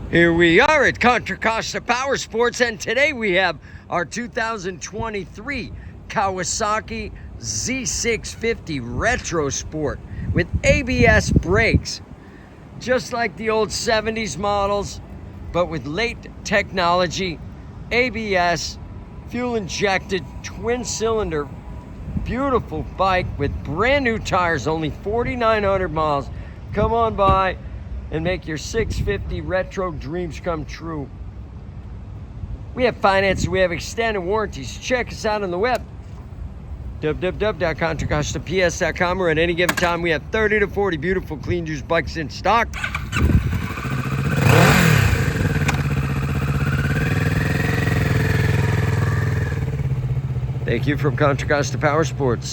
Here we are at Contra Costa Powersports, and today we have our 2023 Kawasaki Z650 Retro Sport with ABS brakes. Just like the old 70s models, but with late technology, ABS, fuel injected, twin cylinder, beautiful bike with brand new tires, only 4,900 miles. Come on by and make your 650 retro dreams come true. We have finance, we have extended warranties. Check us out on the web, www.contracostaps.com, or at any given time we have 30 to 40 beautiful clean used bikes in stock. Thank you from Contra Costa Powersports.